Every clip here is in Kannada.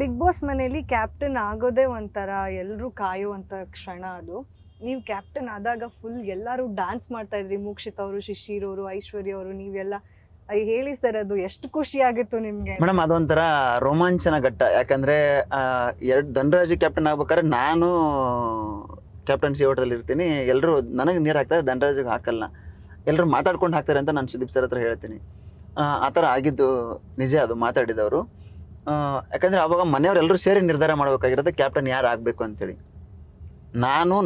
ಬಿಗ್ ಬಾಸ್ ಮನೇಲಿ ಕ್ಯಾಪ್ಟನ್ ಆಗೋದೇ ಒಂಥರ ಎಲ್ಲರೂ ಕಾಯುವಂಥ ಕ್ಷಣ ಅದು. ನೀವು ಕ್ಯಾಪ್ಟನ್ ಆದಾಗ ಫುಲ್ ಎಲ್ಲರೂ ಡ್ಯಾನ್ಸ್ ಮಾಡ್ತಾ ಇದ್ರಿ, ಮೋಕ್ಷಿತ್ ಅವರು, ಶಿಶಿರ್ ಅವರು, ಐಶ್ವರ್ಯ ಅವರು, ನೀವೆಲ್ಲ ಹೇಳಿ ಸರ್, ಅದು ಎಷ್ಟು ಖುಷಿ ಆಗಿತ್ತು ನಿಮ್ಗೆ? ಮೇಡಮ್ ಅದೊಂಥರ ರೋಮಾಂಚನ ಘಟ್ಟ. ಯಾಕಂದ್ರೆ ಎರಡು ಧನರಾಜ್ ಕ್ಯಾಪ್ಟನ್ ಆಗ್ಬೇಕಾದ್ರೆ ನಾನು ಕ್ಯಾಪ್ಟನ್ಸಿ ಓಟದಲ್ಲಿ ಇರ್ತೀನಿ, ಎಲ್ಲರೂ ನನಗೆ ನೀರು ಹಾಕ್ತಾರೆ, ಧನರಾಜ್ಗೆ ಹಾಕಲ್ಲ, ಎಲ್ಲರೂ ಮಾತಾಡ್ಕೊಂಡು ಹಾಕ್ತಾರೆ ಅಂತ ನಾನು ಸುದೀಪ್ ಸರ್ ಹತ್ರ ಹೇಳ್ತೀನಿ. ಆ ಥರ ಆಗಿದ್ದು ನಿಜ, ಅದು ಮಾತಾಡಿದವರು. ಯಾಕಂದರೆ ಅವಾಗ ಮನೆಯವರೆಲ್ಲರೂ ಸೇರಿ ನಿರ್ಧಾರ ಮಾಡಬೇಕಾಗಿರೋದು ಕ್ಯಾಪ್ಟನ್ ಯಾರು ಆಗಬೇಕು ಅಂತೇಳಿ. ನಾನು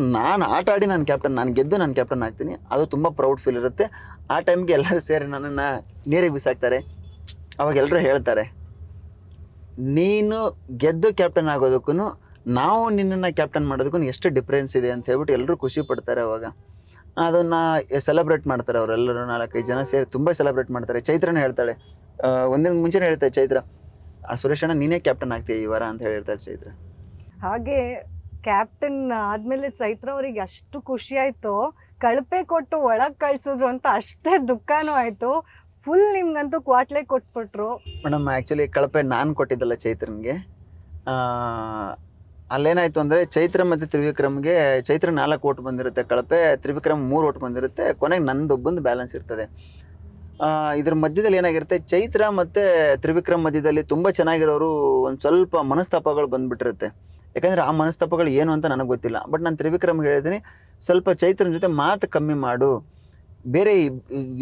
ಆಟ ಆಡಿ ನಾನು ಕ್ಯಾಪ್ಟನ್, ನಾನು ಗೆದ್ದು ನಾನು ಕ್ಯಾಪ್ಟನ್ ಆಗ್ತೀನಿ, ಅದು ತುಂಬ ಪ್ರೌಡ್ ಫೀಲ್ ಇರುತ್ತೆ. ಆ ಟೈಮ್ಗೆ ಎಲ್ಲರೂ ಸೇರಿ ನನ್ನನ್ನು ನೀರಿಗೆ ಬಿಸಾಕ್ತಾರೆ. ಅವಾಗ ಎಲ್ಲರೂ ಹೇಳ್ತಾರೆ, ನೀನು ಗೆದ್ದು ಕ್ಯಾಪ್ಟನ್ ಆಗೋದಕ್ಕೂ ನಾವು ನಿನ್ನನ್ನು ಕ್ಯಾಪ್ಟನ್ ಮಾಡೋದಕ್ಕೂ ಎಷ್ಟು ಡಿಫ್ರೆನ್ಸ್ ಇದೆ ಅಂತ ಹೇಳ್ಬಿಟ್ಟು ಎಲ್ಲರೂ ಖುಷಿ ಪಡ್ತಾರೆ. ಅವಾಗ ಅದನ್ನು ಸೆಲೆಬ್ರೇಟ್ ಮಾಡ್ತಾರೆ ಅವರೆಲ್ಲರೂ, 4-5 ಜನ ಸೇರಿ ತುಂಬ ಸೆಲೆಬ್ರೇಟ್ ಮಾಡ್ತಾರೆ. ಚೈತ್ರನೇ ಹೇಳ್ತಾಳೆ, ಒಂದಿನ ಮುಂಚೆನೇ ಹೇಳ್ತಾಳೆ ಚೈತ್ರ, ಸುರೇಶಣ್ಣ ನೀನೇ ಕ್ಯಾಪ್ಟನ್ ಆಗ್ತೀಯ ಈ ವಾರ ಅಂತ ಹೇಳಿರ್ತಾಳೆ ಚೈತ್ರ. ಹಾಗೆ ಕ್ಯಾಪ್ಟನ್ ಆದ್ಮೇಲೆ ಚೈತ್ರ ಅವರಿಗೆ ಅಷ್ಟು ಖುಷಿ ಆಯ್ತು, ಕಳಪೆ ಕೊಟ್ಟು ಒಳಗೆ ಕಳ್ಸಿದ್ರು ಅಂತ ಅಷ್ಟೇ ದುಃಖನೂ ಆಯ್ತು. ಫುಲ್ ನಿಮ್ಗಂತೂ ಕ್ವಾಟ್ಲೆ ಕೊಟ್ಬಿಟ್ರು. ಮೇಡಮ್ ಆ್ಯಕ್ಚುಲಿ ಕಳಪೆ ನಾನು ಕೊಟ್ಟಿದ್ದಲ್ಲ ಚೈತ್ರನ್ಗೆ. ಅಲ್ಲೇನಾಯಿತು ಅಂದರೆ ಚೈತ್ರ ಮತ್ತು ತ್ರಿವಿಕ್ರಮ್ಗೆ ಚೈತ್ರ 4 ಓಟ್ ಬಂದಿರುತ್ತೆ, ಕಳಪೆ ತ್ರಿವಿಕ್ರಮ್ 3 ಓಟ್ ಬಂದಿರುತ್ತೆ, ಕೊನೆಗೆ ನಂದೊಬ್ಬಂದು ಬ್ಯಾಲೆನ್ಸ್ ಇರ್ತದೆ. ಇದ್ರ ಮಧ್ಯದಲ್ಲಿ ಏನಾಗಿರುತ್ತೆ, ಚೈತ್ರ ಮತ್ತು ತ್ರಿವಿಕ್ರಮ್ ಮಧ್ಯದಲ್ಲಿ ತುಂಬ ಚೆನ್ನಾಗಿರೋರು ಒಂದು ಸ್ವಲ್ಪ ಮನಸ್ತಾಪಗಳು ಬಂದುಬಿಟ್ಟಿರುತ್ತೆ. ಯಾಕಂದರೆ ಆ ಮನಸ್ತಾಪಗಳು ಏನು ಅಂತ ನನಗೆ ಗೊತ್ತಿಲ್ಲ. ಬಟ್ ನಾನು ತ್ರಿವಿಕ್ರಮ್ಗೆ ಹೇಳಿದ್ದೀನಿ, ಸ್ವಲ್ಪ ಚೈತ್ರನ ಜೊತೆ ಮಾತು ಕಮ್ಮಿ ಮಾಡು, ಬೇರೆ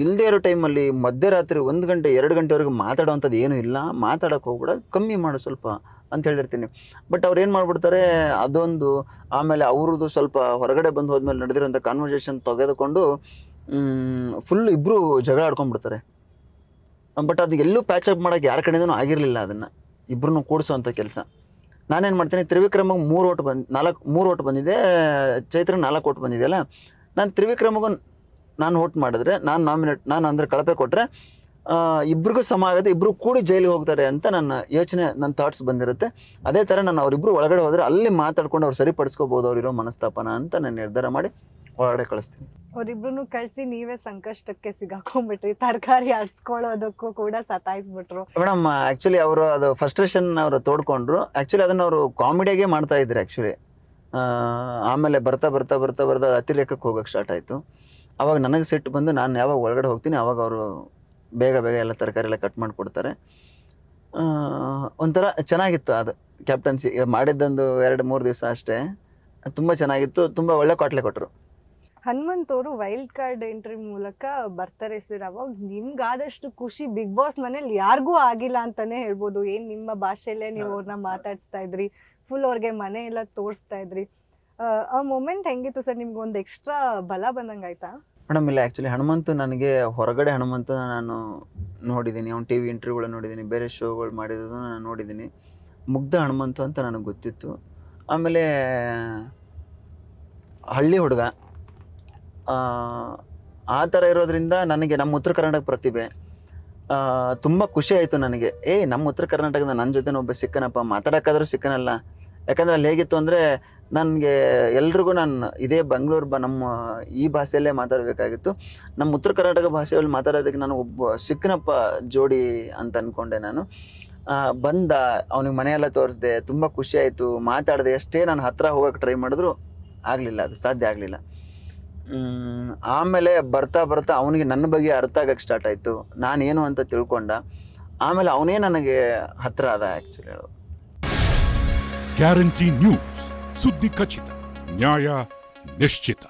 ಇಲ್ಲದೇ ಇರೋ ಟೈಮಲ್ಲಿ ಮಧ್ಯರಾತ್ರಿ 1 ಗಂಟೆ 2 ಗಂಟೆವರೆಗೂ ಮಾತಾಡೋವಂಥದ್ದು ಏನೂ ಇಲ್ಲ, ಮಾತಾಡೋಕ್ಕೆ ಹೋಗ್ಬಿಡ, ಕಮ್ಮಿ ಮಾಡು ಸ್ವಲ್ಪ ಅಂತ ಹೇಳಿರ್ತೀನಿ. ಬಟ್ ಅವ್ರು ಏನು ಮಾಡಿಬಿಡ್ತಾರೆ, ಅದೊಂದು ಆಮೇಲೆ ಅವ್ರದ್ದು ಸ್ವಲ್ಪ ಹೊರಗಡೆ ಬಂದು ಹೋದ್ಮೇಲೆ ನಡೆದಿರೋಂಥ ಕಾನ್ವರ್ಸೇಷನ್ ತೆಗೆದುಕೊಂಡು ಫುಲ್ ಇಬ್ಬರು ಜಗಳ ಆಡ್ಕೊಂಡ್ಬಿಡ್ತಾರೆ. ಬಟ್ ಅದು ಎಲ್ಲೂ ಪ್ಯಾಚಪ್ ಮಾಡೋಕ್ಕೆ ಯಾರ ಕಡೆಯಿಂದನೂ ಆಗಿರಲಿಲ್ಲ, ಅದನ್ನು ಇಬ್ಬರನ್ನೂ ಕೂಡಿಸೋವಂಥ ಕೆಲಸ. ನಾನೇನು ಮಾಡ್ತೀನಿ, ತ್ರಿವಿಕ್ರಮಗೆ 3 ಓಟ್ ಬಂದಿದೆ, ಚೈತ್ರ 4 ಓಟ್ ಬಂದಿದೆಯಲ್ಲ, ನಾನು ತ್ರಿವಿಕ್ರಮಗೂ ನಾನು ಓಟ್ ಮಾಡಿದ್ರೆ, ನಾನು ಅಂದರೆ ಕಳಪೆ ಕೊಟ್ಟರೆ ಇಬ್ರಿಗೂ ಸಮ ಆಗುತ್ತೆ, ಇಬ್ಬರು ಕೂಡಿ ಜೈಲಿಗೆ ಹೋಗ್ತಾರೆ ಅಂತ ನನ್ನ ಯೋಚನೆ, ನನ್ನ ಥಾಟ್ಸ್ ಬಂದಿರುತ್ತೆ. ಅದೇ ಥರ ನಾನು ಅವರಿಬ್ಬರು ಒಳಗಡೆ ಹೋದರೆ ಅಲ್ಲಿ ಮಾತಾಡ್ಕೊಂಡು ಅವ್ರು ಸರಿಪಡಿಸ್ಕೋಬೋದು ಅವರಿರೋ ಮನಸ್ತಾಪನ ಅಂತ ನಾನು ನಿರ್ಧಾರ ಮಾಡಿ ಒಳಗಡೆ ಕಳಿಸ್ತೀನಿ. ಅವರಿಬ್ರು ಕಳಿಸಿ ನೀವೇ ಸಂಕಷ್ಟಕ್ಕೆ ಸಿಗಾಕೊಂಡ್ಬಿಟ್ರಿ, ತರಕಾರಿ ಹಚ್ಕೊಳ್ಳೋದಕ್ಕೂ ಕೂಡ ಸತಾಯಿಸ್ಬಿಟ್ರು. ಮೇಡಮ್ ಆ್ಯಕ್ಚುಲಿ ಅವರು ಅದು ಫಸ್ಟ್ರೇಷನ್ ಅವರು ತೋಡ್ಕೊಂಡ್ರು. ಆ್ಯಕ್ಚುಲಿ ಅದನ್ನು ಅವರು ಕಾಮಿಡಿಯಾಗೆ ಮಾಡ್ತಾ ಇದ್ರು ಆ್ಯಕ್ಚುಲಿ. ಆಮೇಲೆ ಬರ್ತಾ ಅತಿರೇಕಕ್ಕೆ ಹೋಗೋಕ್ಕೆ ಸ್ಟಾರ್ಟ್ ಆಯಿತು. ಅವಾಗ ನನಗೆ ಸಿಟ್ಟು ಬಂದು ನಾನು ಯಾವಾಗ ಒಳಗಡೆ ಹೋಗ್ತೀನಿ ಆವಾಗ ಅವರು ಬೇಗ ಎಲ್ಲ ತರಕಾರಿ ಎಲ್ಲ ಕಟ್ ಮಾಡಿಕೊಡ್ತಾರೆ. ಒಂಥರ ಚೆನ್ನಾಗಿತ್ತು ಅದು ಕ್ಯಾಪ್ಟನ್ಸಿ. ಮಾಡಿದ್ದೊಂದು 2-3 ದಿವಸ ಅಷ್ಟೇ, ತುಂಬ ಚೆನ್ನಾಗಿತ್ತು, ತುಂಬ ಒಳ್ಳೆ ಕ್ವಾಟ್ಲೆ ಕೊಟ್ಟರು. ಹನುಮಂತ್ ಅವರು ವೈಲ್ಡ್ ಕಾರ್ಡ್ ಎಂಟ್ರಿ ಮೂಲಕ ಬರ್ತಾರೆ ಸರ್. ಅವಾಗ ನಿಮ್ಗಾದಷ್ಟು ಖುಷಿ ಬಿಗ್ ಬಾಸ್ ಮನೇಲಿ ಯಾರಿಗೂ ಆಗಿಲ್ಲ ಅಂತಾನೆ ಹೇಳ್ಬೋದು. ಏನ್ ನಿಮ್ಮ ಭಾಷೆಯಲ್ಲೇ ನೀವು ಅವ್ರನ್ನ ಮಾತಾಡಿಸ್ತಾ ಇದ್ರಿ, ಫುಲ್ ಅವ್ರಿಗೆ ಮನೆ ಎಲ್ಲ ತೋರಿಸ್ತಾ ಇದ್ರಿ. ಆ ಮೂಮೆಂಟ್ ಹೆಂಗಿತ್ತು ಸರ್? ನಿಮ್ಗೆ ಒಂದು ಎಕ್ಸ್ಟ್ರಾ ಬಲ ಬಂದಂಗಾಯ್ತಾ? ಮೇಡಮ್ ಇಲ್ಲ, ಆ್ಯಕ್ಚುಲಿ ಹನುಮಂತು ನನಗೆ ಹೊರಗಡೆ ಹನುಮಂತು ನಾನು ನೋಡಿದ್ದೀನಿ, ಅವ್ನು TV ಇಂಟರ್ವ್ಯೂಗಳು ನೋಡಿದ್ದೀನಿ, ಬೇರೆ ಶೋಗಳು ಮಾಡಿರೋದು ನಾನು ನೋಡಿದ್ದೀನಿ. ಮುಗ್ಧ ಹನುಮಂತು ಅಂತ ನನಗೆ ಗೊತ್ತಿತ್ತು. ಆಮೇಲೆ ಹಳ್ಳಿ ಹುಡುಗ ಆ ಥರ ಇರೋದ್ರಿಂದ ನನಗೆ ನಮ್ಮ ಉತ್ತರ ಕರ್ನಾಟಕ ಪ್ರತಿಭೆ ತುಂಬ ಖುಷಿ ಆಯಿತು ನನಗೆ. ನಮ್ಮ ಉತ್ತರ ಕರ್ನಾಟಕದ ನನ್ನ ಜೊತೆ ಒಬ್ಬ ಸಿಕ್ಕನಪ್ಪ, ಮಾತಾಡೋಕ್ಕಾದ್ರೂ ಸಿಕ್ಕನಲ್ಲ. ಯಾಕಂದರೆ ಅಲ್ಲಿ ಹೇಗಿತ್ತು ಅಂದರೆ, ನನಗೆ ಎಲ್ರಿಗೂ ನಾನು ಇದೇ ಬೆಂಗಳೂರು ನಮ್ಮ ಈ ಭಾಷೆಯಲ್ಲೇ ಮಾತಾಡಬೇಕಾಗಿತ್ತು. ನಮ್ಮ ಉತ್ತರ ಕರ್ನಾಟಕ ಭಾಷೆಯಲ್ಲಿ ಮಾತಾಡೋದಕ್ಕೆ ನಾನು ಒಬ್ಬ ಸಿಕ್ಕನಪ್ಪ ಜೋಡಿ ಅಂತ ಅಂದ್ಕೊಂಡೆ ನಾನು. ಬಂದ ಅವನಿಗೆ ಮನೆಯೆಲ್ಲ ತೋರಿಸ್ದೆ, ತುಂಬ ಖುಷಿ ಆಯಿತು, ಮಾತಾಡಿದೆ. ಎಷ್ಟೇ ನಾನು ಹತ್ತಿರ ಹೋಗೋಕ್ಕೆ ಟ್ರೈ ಮಾಡಿದ್ರು ಆಗಲಿಲ್ಲ, ಅದು ಸಾಧ್ಯ ಆಗಲಿಲ್ಲ. ಆಮೇಲೆ ಬರ್ತಾ ಅವನಿಗೆ ನನ್ನ ಬಗ್ಗೆ ಅರ್ಥ ಆಗಕ್ಕೆ ಸ್ಟಾರ್ಟ್ ಆಯಿತು, ನಾನೇನು ಅಂತ ತಿಳ್ಕೊಂಡ. ಆಮೇಲೆ ಅವನೇ ನನಗೆ ಹತ್ತಿರ ಆದ ಆ್ಯಕ್ಚುಲಿ. ಗ್ಯಾರಂಟಿ ನ್ಯೂಸ್, ಸುದ್ದಿ ಖಚಿತ, ನ್ಯಾಯ ನಿಶ್ಚಿತ.